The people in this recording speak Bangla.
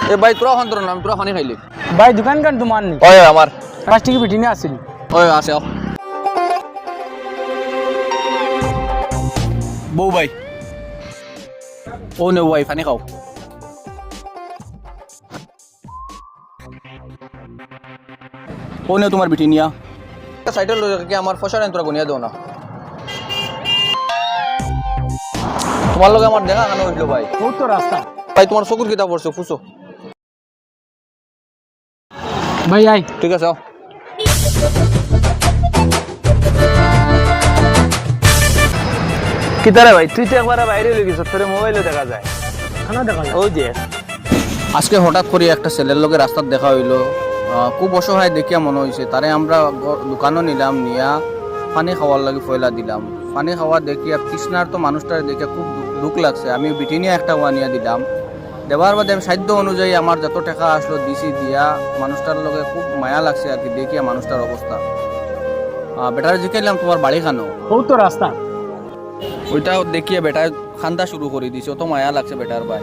এ ভাই তোরা অন্তর নাম তোরা পানি খাইলি ভাই দোকান কান তোমার নি ওই আমার প্লাস্টিক বিটি নিয়ে আসছিল ওই আছে বউ ভাই ও নে ভাই পানি খাও ও নে তোমার বিটি নিয়া সাইডের লোকে আমার ফসল তোরা গুনিয়া দাও না তোমার লগে আমার দেখা কেন হইলো ভাই বহুত তো রাস্তা ভাই তোমার চকুর কিতাব পড়ছো ফুসো ভাই আই ঠিক আছে কিতারে ভাই তুই তো একবার বাইরে লই গেছ তোর মোবাইলে দেখা যায় খানা দেখা যায়। ওই যে আজকে হঠাৎ করে একটা ছেলের লগে রাস্তার দেখা হইলো খুব অসহায় দেখিয়া মনে হয়েছে তারে আমরা দোকানও নিলাম নিয়া পানি খাওয়ার লাগে ফয়লা দিলাম পানি খাওয়া দেখিয়া তৃষ্ণার তো মানুষটার দেখিয়া খুব দুঃখ লাগছে আমি বিটি নিয়ে একটা ওয়ানিয়া দিলাম দেওয়ার বাদে আমি সাধ্য অনুযায়ী আমার যত টাকা আসলো দিছি দিয়া মানুষটার লগে খুব মায়া লাগছে আর কি দেখিয়া মানুষটার অবস্থা বেটার জিকাইলাম তোমার বাড়ি খানো বহুত তো রাস্তা ওইটা দেখিয়ে বেটার খান্দা শুরু করে দিছে অত মায়া লাগছে বেটার ভাই